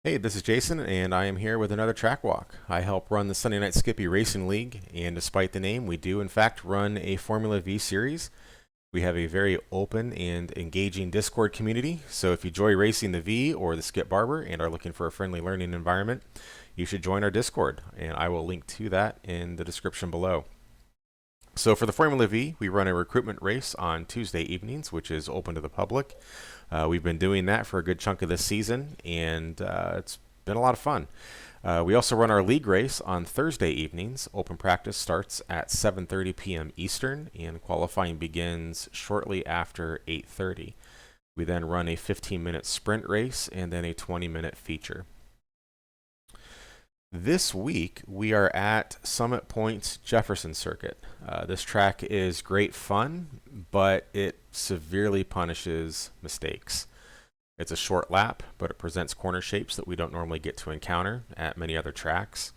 Hey, this is Jason, and I am here with another track walk. I help run the Sunday Night Skippy Racing League, and despite the name, we do in fact run a Formula V series. We have a very open and engaging Discord community, so if you enjoy racing the V or the Skip Barber and are looking for a friendly learning environment, you should join our Discord, and I will link to that in the description below. So for the Formula V, we run a recruitment race on Tuesday evenings, which is open to the public. We've been doing that for a good chunk of this season, and it's been a lot of fun. We also run our league race on Thursday evenings. Open practice starts at 7:30 p.m. Eastern, and qualifying begins shortly after 8:30. We then run a 15-minute sprint race and then a 20-minute feature. This week, we are at Summit Point's Jefferson circuit. This track is great fun, but it severely punishes mistakes. It's a short lap, but it presents corner shapes that we don't normally get to encounter at many other tracks.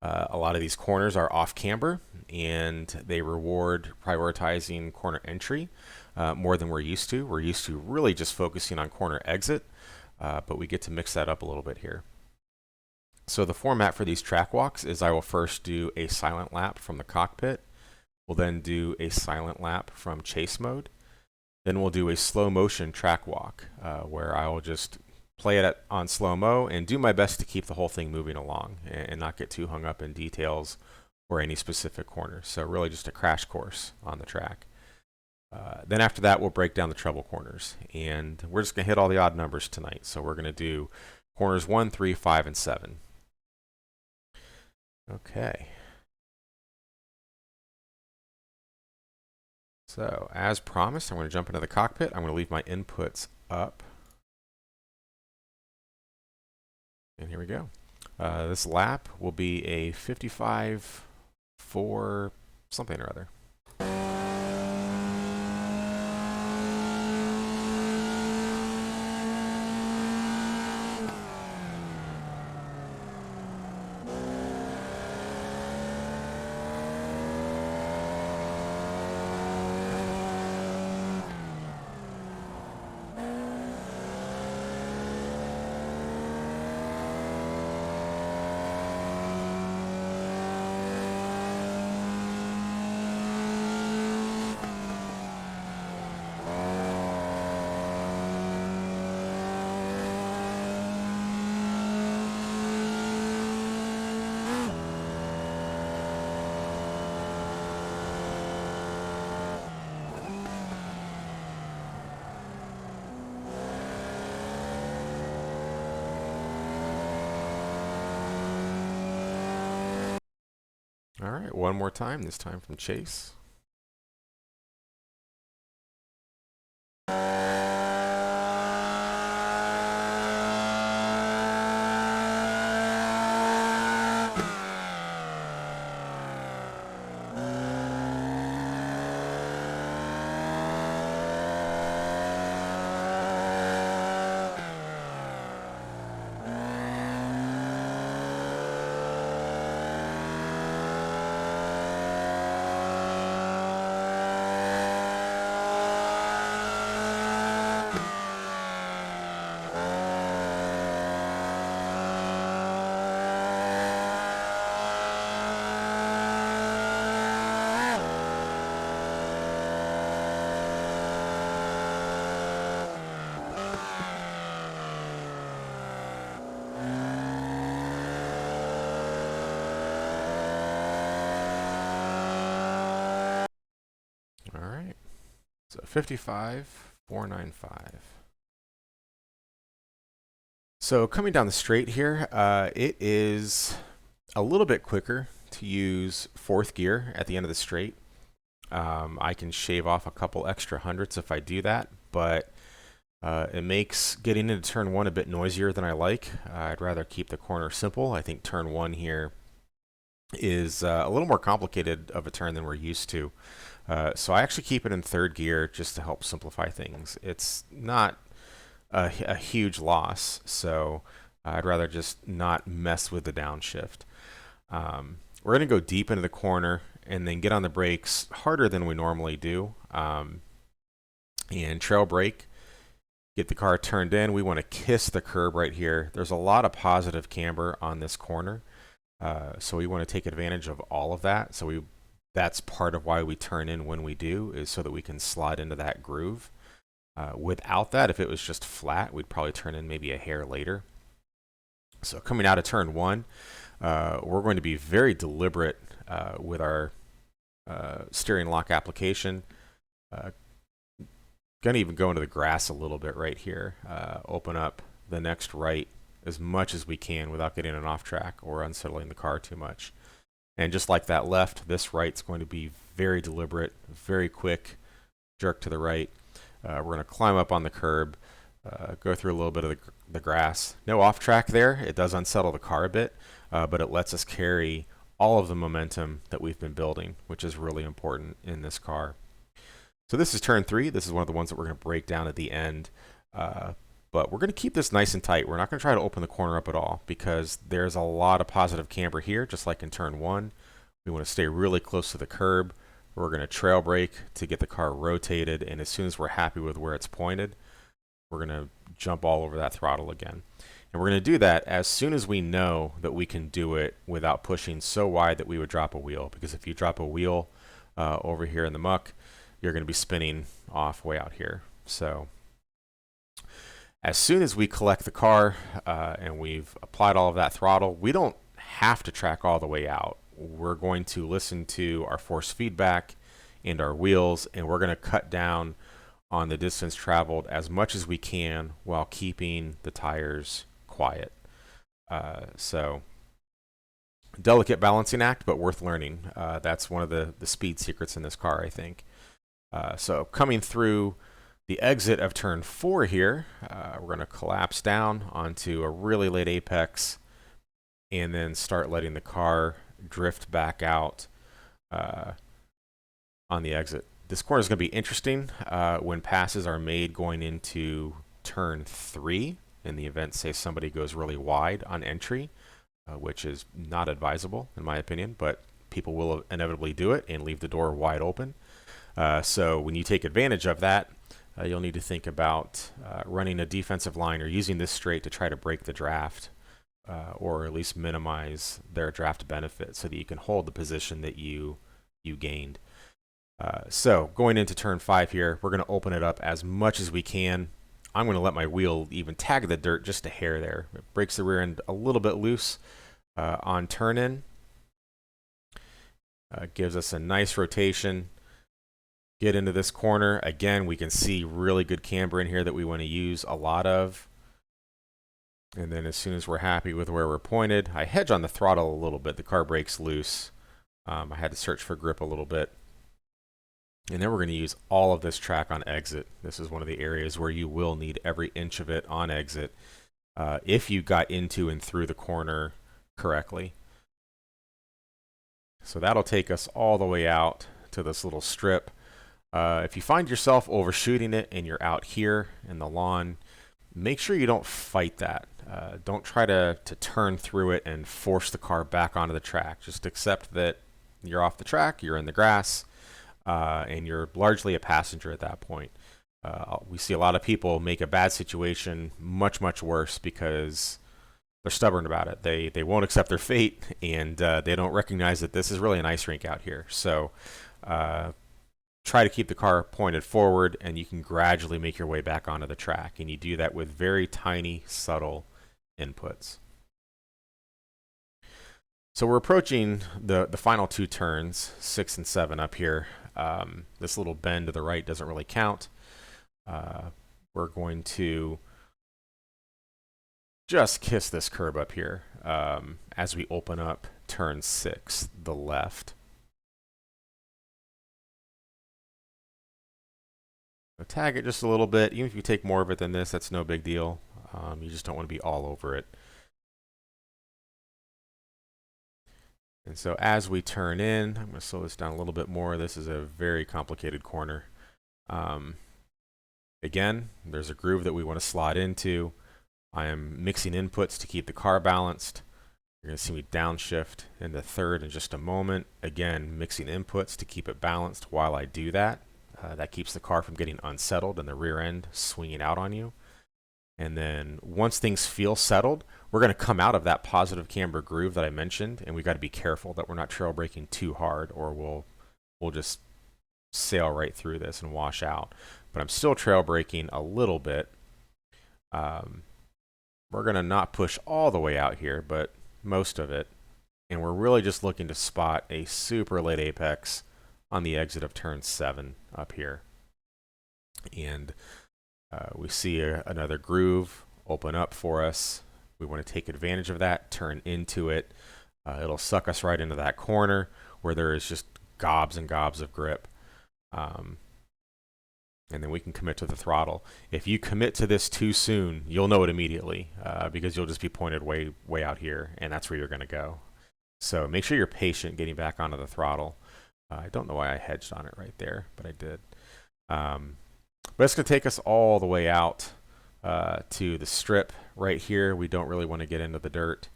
A lot of these corners are off camber, and they reward prioritizing corner entry more than we're used to. We're used to really just focusing on corner exit, but we get to mix that up a little bit here. So the format for these track walks is I will first do a silent lap from the cockpit. We'll then do a silent lap from chase mode. Then we'll do a slow motion track walk where I will just play it on slow-mo and do my best to keep the whole thing moving along and not get too hung up in details or any specific corners. So really just a crash course on the track. Then after that, we'll break down the treble corners. And we're just going to hit all the odd numbers tonight. So we're going to do corners 1, 3, 5, and 7. Okay. So, as promised, I'm going to jump into the cockpit. I'm going to leave my inputs up. And here we go. This lap will be a 55-4 something or other. All right, one more time, this time from Chase. All right, so 55-495. So coming down the straight here, it is a little bit quicker to use fourth gear at the end of the straight. I can shave off a couple extra hundredths if I do that, but it makes getting into turn 1 a bit noisier than I like. I'd rather keep the corner simple. I think turn 1 here is a little more complicated of a turn than we're used to. So I actually keep it in third gear just to help simplify things. It's not a huge loss, so I'd rather just not mess with the downshift. We're going to go deep into the corner and then get on the brakes harder than we normally do, and trail brake. Get the car turned in. We want to kiss the curb right here. There's a lot of positive camber on this corner. So we want to take advantage of all of that. So that's part of why we turn in when we do, is so that we can slide into that groove. Without that, if it was just flat, we'd probably turn in maybe a hair later. So coming out of turn one, we're going to be very deliberate with our steering lock application. Going to even go into the grass a little bit right here. Open up the next right as much as we can without getting it off track or unsettling the car too much. And just like that left, this right's going to be very deliberate, very quick jerk to the right. We're going to climb up on the curb, go through a little bit of the grass. No off track there. It does unsettle the car a bit, but it lets us carry all of the momentum that we've been building, which is really important in this car. So this is turn 3. This is one of the ones that we're going to break down at the end. But we're going to keep this nice and tight. We're not going to try to open the corner up at all because there's a lot of positive camber here, just like in turn 1. We want to stay really close to the curb. We're going to trail brake to get the car rotated, and as soon as we're happy with where it's pointed, we're going to jump all over that throttle again. And we're going to do that as soon as we know that we can do it without pushing so wide that we would drop a wheel. Because if you drop a wheel over here in the muck, you're going to be spinning off way out here. So as soon as we collect the car and we've applied all of that throttle, we don't have to track all the way out. We're going to listen to our force feedback and our wheels, and we're going to cut down on the distance traveled as much as we can while keeping the tires quiet. So delicate balancing act, but worth learning. That's one of the speed secrets in this car, I think. So coming through the exit of turn 4 here, we're going to collapse down onto a really late apex and then start letting the car drift back out on the exit. This corner is going to be interesting when passes are made going into turn 3 in the event, say, somebody goes really wide on entry, which is not advisable in my opinion, but people will inevitably do it and leave the door wide open. So when you take advantage of that, you'll need to think about running a defensive line or using this straight to try to break the draft or at least minimize their draft benefit so that you can hold the position that you gained. So going into turn 5 here, we're going to open it up as much as we can. I'm going to let my wheel even tag the dirt just a hair there. It breaks the rear end a little bit loose on turn in. Gives us a nice rotation. Get into this corner. Again, we can see really good camber in here that we want to use a lot of. And then as soon as we're happy with where we're pointed, I hedge on the throttle a little bit. The car breaks loose. I had to search for grip a little bit. And then we're going to use all of this track on exit. This is one of the areas where you will need every inch of it on exit if you got into and through the corner correctly. So that'll take us all the way out to this little strip. If you find yourself overshooting it and you're out here in the lawn, make sure you don't fight that. Don't try to turn through it and force the car back onto the track. Just accept that you're off the track, you're in the grass, and you're largely a passenger at that point. We see a lot of people make a bad situation much, much worse because they're stubborn about it. They won't accept their fate, and they don't recognize that this is really an ice rink out here. So try to keep the car pointed forward, and you can gradually make your way back onto the track. And you do that with very tiny, subtle inputs. So we're approaching the final 2 turns, 6 and 7 up here. This little bend to the right doesn't really count. We're going to just kiss this curb up here as we open up turn 6, the left. So tag it just a little bit. Even if you take more of it than this, that's no big deal. You just don't want to be all over it. And so as we turn in, I'm going to slow this down a little bit more. This is a very complicated corner. Again, there's a groove that we want to slide into. I am mixing inputs to keep the car balanced. You're going to see me downshift into third in just a moment. Again, mixing inputs to keep it balanced while I do that. That keeps the car from getting unsettled and the rear end swinging out on you. And then once things feel settled, we're going to come out of that positive camber groove that I mentioned, and we got to be careful that we're not trail braking too hard, or we'll just sail right through this and wash out. But I'm still trail braking a little bit. We're going to not push all the way out here, but most of it. And we're really just looking to spot a super late apex on the exit of turn 7 up here. And we see another groove open up for us. We want to take advantage of that, turn into it. It'll suck us right into that corner where there is just gobs and gobs of grip. And then we can commit to the throttle. If you commit to this too soon, you'll know it immediately because you'll just be pointed way out here, and that's where you're going to go. So make sure you're patient getting back onto the throttle. I don't know why I hedged on it right there, but I did. But it's going to take us all the way out to the strip right here. We don't really want to get into the dirt.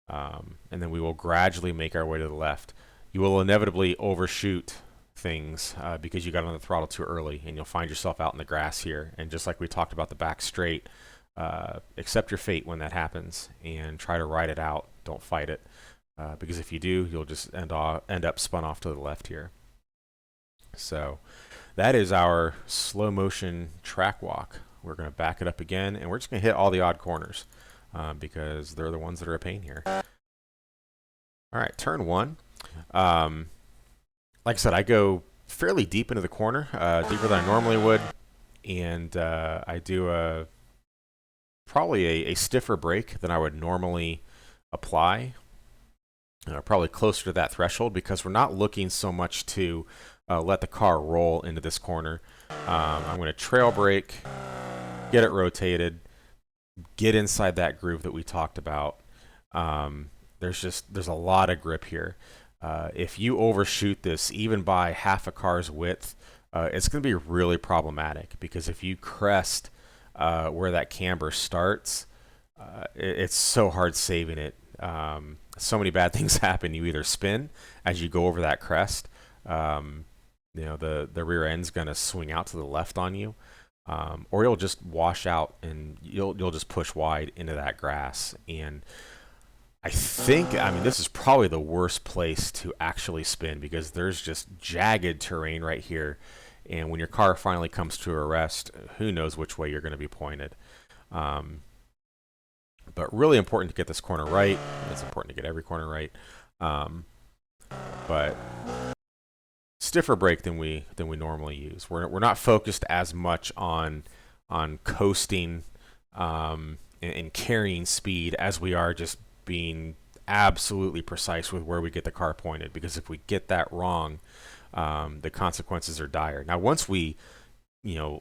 And then we will gradually make our way to the left. You will inevitably overshoot things because you got on the throttle too early, and you'll find yourself out in the grass here. And just like we talked about the back straight, accept your fate when that happens and try to ride it out. Don't fight it. Because if you do, you'll just end up spun off to the left here. So that is our slow motion track walk. We're going to back it up again, and we're just going to hit all the odd corners because they're the ones that are a pain here. All right, turn 1. Like I said, I go fairly deep into the corner, deeper than I normally would, and I do probably a stiffer brake than I would normally apply. Probably closer to that threshold because we're not looking so much to let the car roll into this corner. I'm going to trail brake, get it rotated, get inside that groove that we talked about. There's a lot of grip here. If you overshoot this even by half a car's width, it's going to be really problematic because if you crest where that camber starts, it's so hard saving it. So many bad things happen. You either spin as you go over that crest, the rear end's going to swing out to the left on you, or you'll just wash out and you'll just push wide into that grass. And I mean, this is probably the worst place to actually spin because there's just jagged terrain right here. And when your car finally comes to a rest, who knows which way you're going to be pointed. But really important to get this corner right. It's important to get every corner right. But stiffer brake than we normally use. We're not focused as much on coasting and carrying speed as we are just being absolutely precise with where we get the car pointed. Because if we get that wrong, the consequences are dire. Now, once we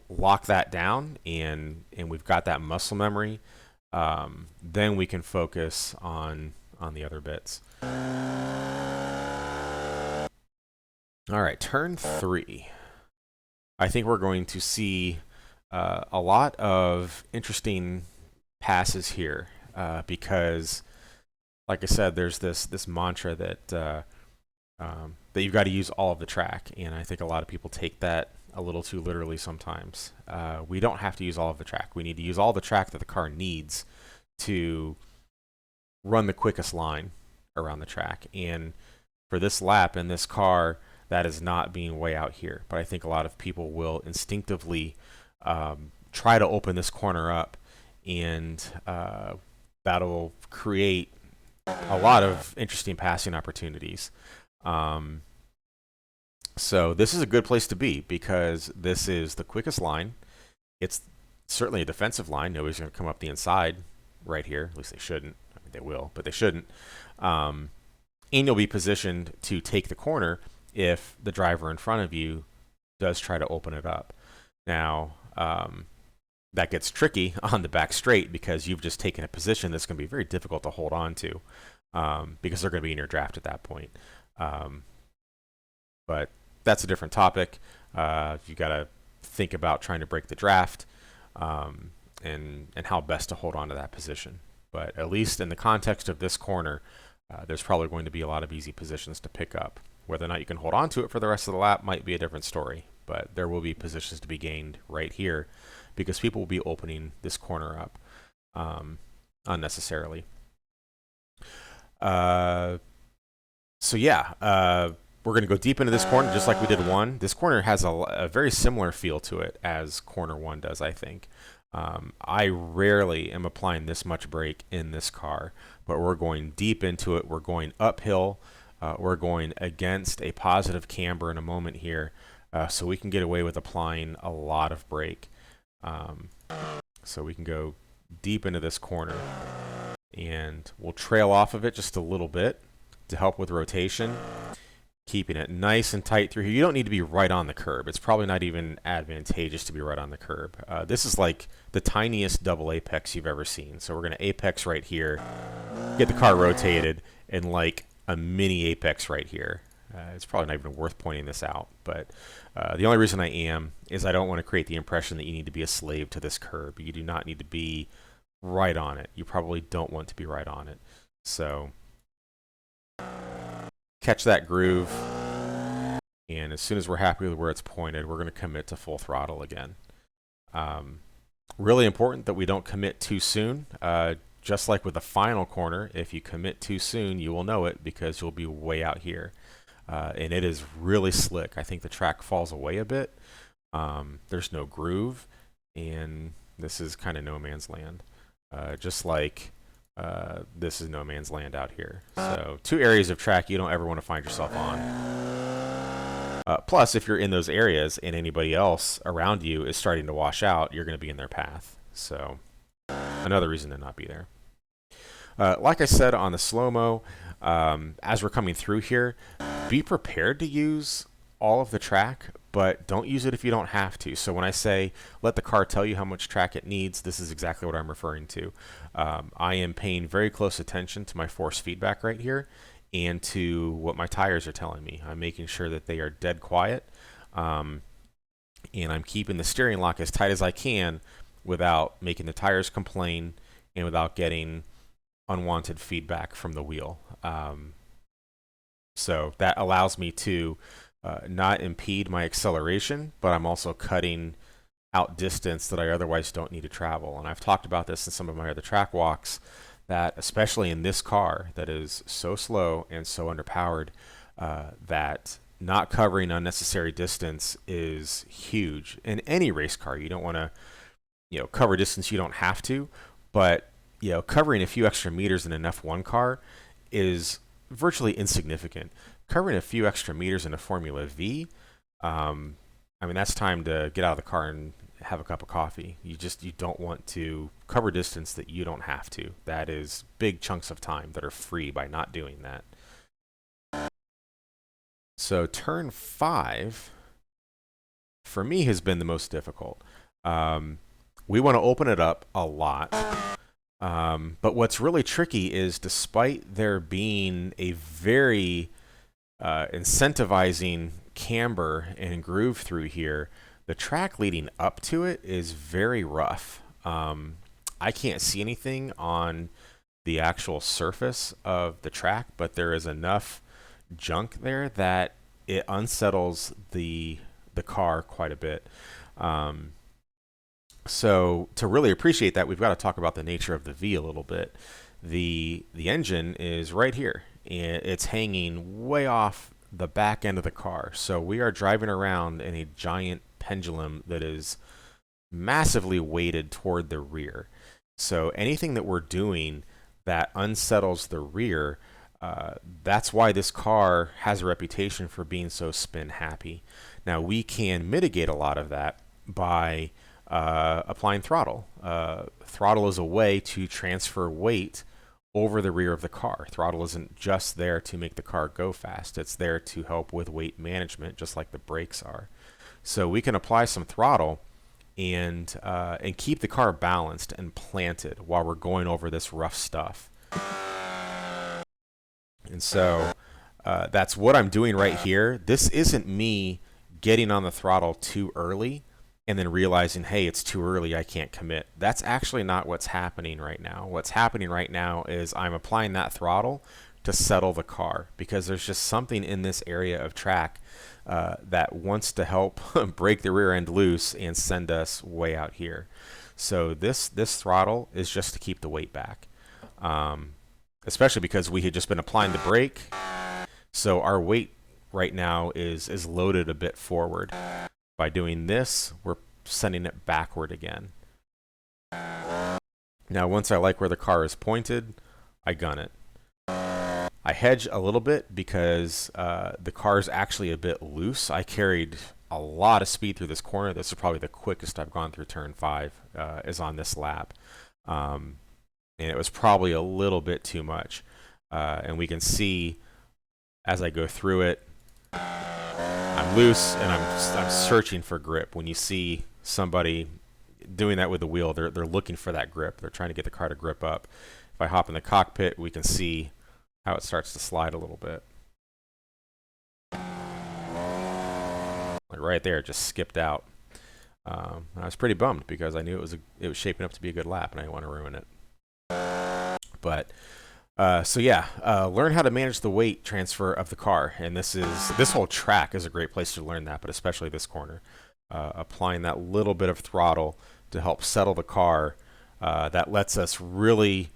lock that down and we've got that muscle memory, then we can focus on the other bits. All right, turn 3. I think we're going to see a lot of interesting passes here because, like I said, there's this mantra that you've got to use all of the track, and I think a lot of people take that a little too literally sometimes. We don't have to use all of the track. We need to use all the track that the car needs to run the quickest line around the track. And for this lap in this car, that is not being way out here. But I think a lot of people will instinctively try to open this corner up, and that'll create a lot of interesting passing opportunities. So this is a good place to be because this is the quickest line. It's certainly a defensive line. Nobody's going to come up the inside right here. At least they shouldn't. I mean, they will, but they shouldn't. And you'll be positioned to take the corner if the driver in front of you does try to open it up. Now, that gets tricky on the back straight because you've just taken a position that's going to be very difficult to hold on to because they're going to be in your draft at that point. But that's a different topic. You got to think about trying to break the draft and how best to hold on to that position. But at least in the context of this corner, there's probably going to be a lot of easy positions to pick up. Whether or not you can hold on to it for the rest of the lap might be a different story, but there will be positions to be gained right here because people will be opening this corner up unnecessarily. So yeah, we're going to go deep into this corner just like we did one. This corner has a very similar feel to it as corner one does, I think. I rarely am applying this much brake in this car, but we're going deep into it. We're going uphill. We're going against a positive camber in a moment here, so we can get away with applying a lot of brake. So we can go deep into this corner, and we'll trail off of it just a little bit to help with rotation, keeping it nice and tight through here. You don't need to be right on the curb. It's probably not even advantageous to be right on the curb. This is like the tiniest double apex you've ever seen. So we're going to apex right here, get the car rotated, and like a mini apex right here. It's probably not even worth pointing this out, but the only reason I am is I don't want to create the impression that you need to be a slave to this curb. You do not need to be right on it. You probably don't want to be right on it. So catch that groove, and as soon as we're happy with where it's pointed, we're going to commit to full throttle again. Really important that we don't commit too soon. Just like with the final corner, if you commit too soon, you will know it because you'll be way out here. And it is really slick. I think the track falls away a bit. There's no groove, and this is kind of no man's land. Just like this is no man's land out here. So 2 areas of track you don't ever want to find yourself on. Plus, if you're in those areas and anybody else around you is starting to wash out, you're going to be in their path. So another reason to not be there. Like I said on the slow-mo, as we're coming through here, be prepared to use all of the track, but don't use it if you don't have to. So when I say let the car tell you how much track it needs, this is exactly what I'm referring to. I am paying very close attention to my force feedback right here and to what my tires are telling me. I'm making sure that they are dead quiet, and I'm keeping the steering lock as tight as I can without making the tires complain and without getting unwanted feedback from the wheel. So that allows me to not impede my acceleration, but I'm also cutting out distance that I otherwise don't need to travel. And I've talked about this in some of my other track walks, that especially in this car that is so slow and so underpowered, that not covering unnecessary distance is huge. In any race car, you don't want to, cover distance you don't have to, but covering a few extra meters in an F1 car is virtually insignificant. Covering a few extra meters in a Formula Vee, that's time to get out of the car and have a cup of coffee. You don't want to cover distance that you don't have to. That is big chunks of time that are free by not doing that. So turn 5, for me, has been the most difficult. We want to open it up a lot. But what's really tricky is, despite there being a very incentivizing camber and groove through here, the track leading up to it is very rough. I can't see anything on the actual surface of the track, but there is enough junk there that it unsettles the car quite a bit. So to really appreciate that, we've got to talk about the nature of the V a little bit. The engine is right here, and it's hanging way off the back end of the car. So we are driving around in a giant pendulum that is massively weighted toward the rear. So anything that we're doing that unsettles the rear, that's why this car has a reputation for being so spin happy. Now we can mitigate a lot of that by applying throttle. Throttle is a way to transfer weight over the rear of the car. Throttle isn't just there to make the car go fast. It's there to help with weight management, just like the brakes are. So we can apply some throttle and keep the car balanced and planted while we're going over this rough stuff. And so that's what I'm doing right here. This isn't me getting on the throttle too early and then realizing, hey, it's too early, I can't commit. That's actually not what's happening right now. What's happening right now is I'm applying that throttle to settle the car, because there's just something in this area of track that wants to help break the rear end loose and send us way out here. So this throttle is just to keep the weight back, especially because we had just been applying the brake. So our weight right now is loaded a bit forward. By doing this, we're sending it backward again. Now, once I like where the car is pointed, I gun it. I hedge a little bit because the car is actually a bit loose. I carried a lot of speed through this corner. This is probably the quickest I've gone through turn 5 is on this lap. And it was probably a little bit too much. And we can see as I go through it, I'm loose and I'm searching for grip. When you see somebody doing that with the wheel, they're looking for that grip. They're trying to get the car to grip up. If I hop in the cockpit, we can see how it starts to slide a little bit. Like right there, it just skipped out. I was pretty bummed because I knew it was shaping up to be a good lap, and I didn't want to ruin it. But so yeah, learn how to manage the weight transfer of the car, and this whole track is a great place to learn that, but especially this corner. Applying that little bit of throttle to help settle the car, that lets us really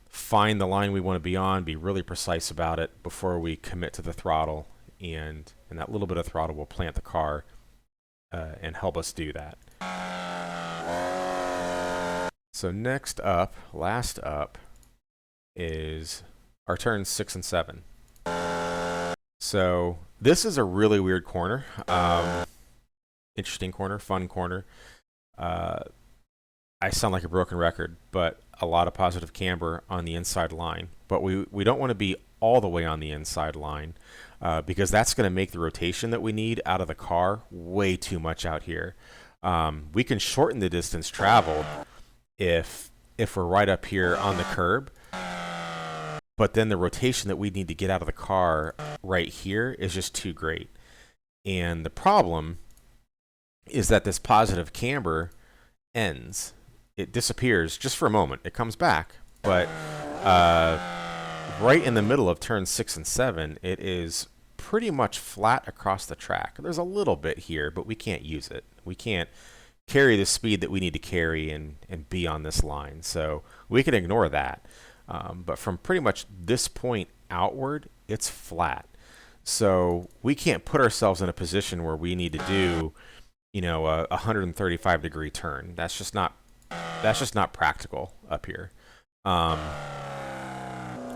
find the line we want to be on, be really precise about it before we commit to the throttle, and that little bit of throttle will plant the car and help us do that. So next up, last up, is our turns 6 and 7. So this is a really weird corner. Interesting corner, fun corner. I sound like a broken record, but a lot of positive camber on the inside line. But we don't want to be all the way on the inside line because that's going to make the rotation that we need out of the car way too much out here. We can shorten the distance traveled if we're right up here on the curb, but then the rotation that we need to get out of the car right here is just too great. And the problem is that this positive camber ends. It disappears just for a moment. It comes back, but right in the middle of turns 6 and 7, it is pretty much flat across the track. There's a little bit here, but we can't use it. We can't carry the speed that we need to carry and be on this line. So we can ignore that. But from pretty much this point outward, it's flat. So we can't put ourselves in a position where we need to do, a 135-degree turn. That's just not practical up here.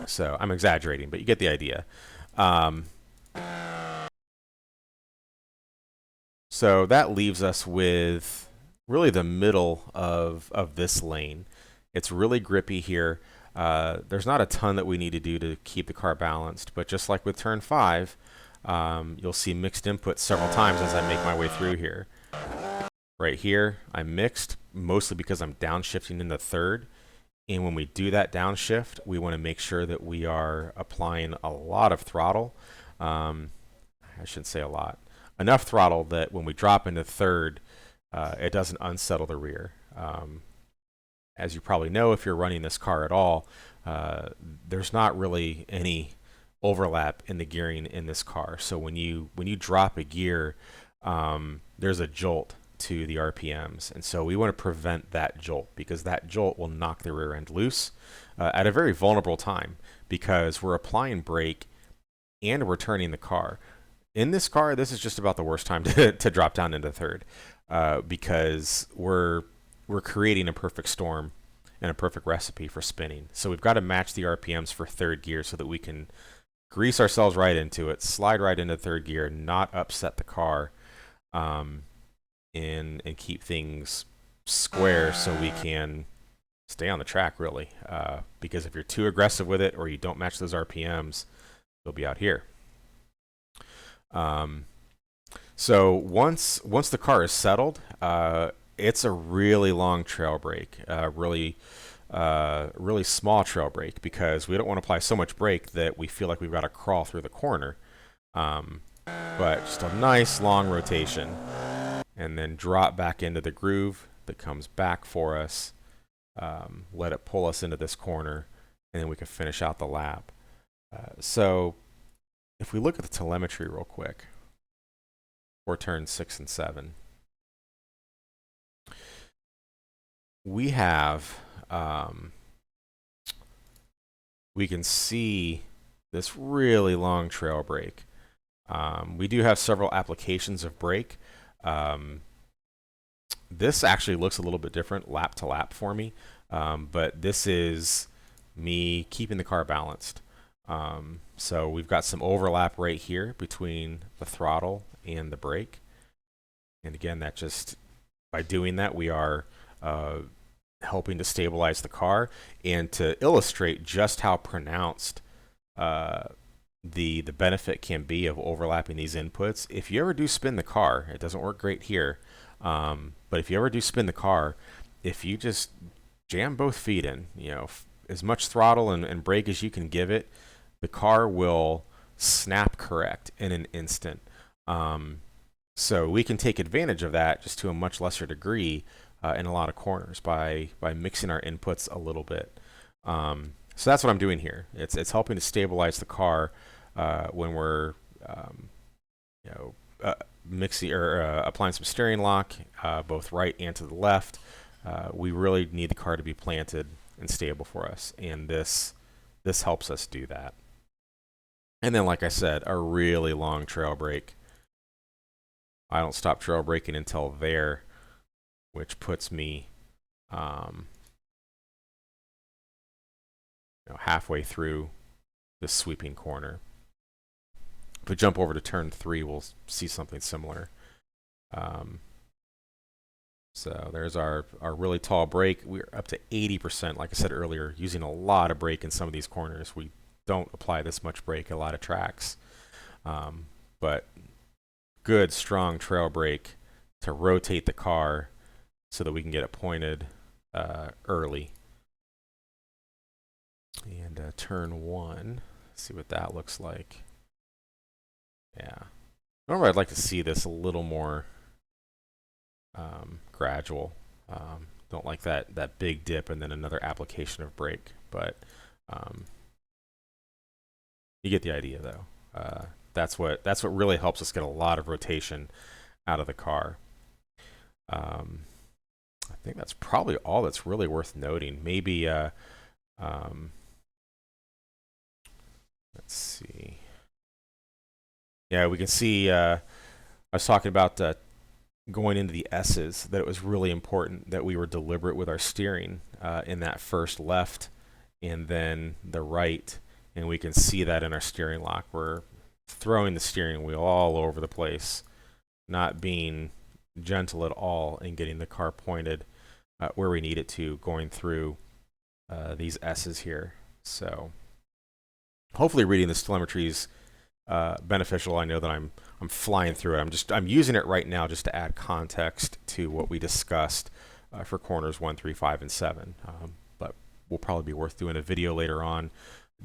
So I'm exaggerating, but you get the idea. So that leaves us with really the middle of this lane. It's really grippy here. There's not a ton that we need to do to keep the car balanced, but just like with turn 5, you'll see mixed input several times as I make my way through here. Right here, I'm mixed, mostly because I'm downshifting in the third. And when we do that downshift, we want to make sure that we are applying a lot of throttle. I shouldn't say a lot. Enough throttle that when we drop into third, it doesn't unsettle the rear. As you probably know, if you're running this car at all, there's not really any overlap in the gearing in this car. So when you drop a gear, there's a jolt to the RPMs, and so we want to prevent that jolt, because that jolt will knock the rear end loose at a very vulnerable time, because we're applying brake and we're turning the car. In this car, this is just about the worst time to drop down into third, because we're creating a perfect storm and a perfect recipe for spinning. So we've got to match the RPMs for third gear so that we can grease ourselves right into it, slide right into third gear, not upset the car, and keep things square so we can stay on the track, really. Because if you're too aggressive with it or you don't match those RPMs, you'll be out here. So once the car is settled, it's a really long trail brake, really small trail brake, because we don't want to apply so much brake that we feel like we've got to crawl through the corner. But just a nice long rotation, and then drop back into the groove that comes back for us. Let it pull us into this corner, and then we can finish out the lap. So if we look at the telemetry real quick, for turns 6 and 7. We have, we can see this really long trail brake. We do have several applications of brake. This actually looks a little bit different lap to lap for me, but this is me keeping the car balanced. So we've got some overlap right here between the throttle and the brake. And again, that just, by doing that, we are helping to stabilize the car. And to illustrate just how pronounced the benefit can be of overlapping these inputs, if you ever do spin the car, it doesn't work great here, but if you ever do spin the car, if you just jam both feet in, you know, as much throttle and brake as you can give it, the car will snap correct in an instant. So we can take advantage of that just to a much lesser degree in a lot of corners by mixing our inputs a little bit. So that's what I'm doing here. It's helping to stabilize the car when we're mixing or applying some steering lock, both right and to the left. We really need the car to be planted and stable for us, and this helps us do that. And then, like I said, a really long trail brake. I don't stop trail braking until there, which puts me halfway through this sweeping corner. If we jump over to turn 3, we'll see something similar. So there's our really tall brake. We're up to 80%, like I said earlier, using a lot of brake in some of these corners. We don't apply this much brake at a lot of tracks. But good, strong trail brake to rotate the car so that we can get it pointed early. And turn 1, see what that looks like. Yeah. Normally I'd like to see this a little more gradual. Don't like that big dip and then another application of brake, but you get the idea though. That's what really helps us get a lot of rotation out of the car. I think that's probably all that's really worth noting. Maybe let's see. Yeah, we can see, I was talking about going into the S's, that it was really important that we were deliberate with our steering in that first left and then the right. And we can see that in our steering lock. We're throwing the steering wheel all over the place, not being gentle at all in getting the car pointed where we need it to, going through these S's here. So hopefully reading this telemetry is beneficial. I know that I'm flying through it. I'm using it right now just to add context to what we discussed for corners 1, 3, 5, and 7. But we'll probably be worth doing a video later on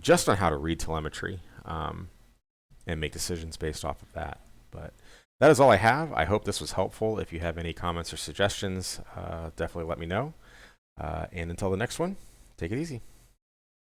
just on how to read telemetry and make decisions based off of that. But that is all I have. I hope this was helpful. If you have any comments or suggestions, definitely let me know. And until the next one, take it easy.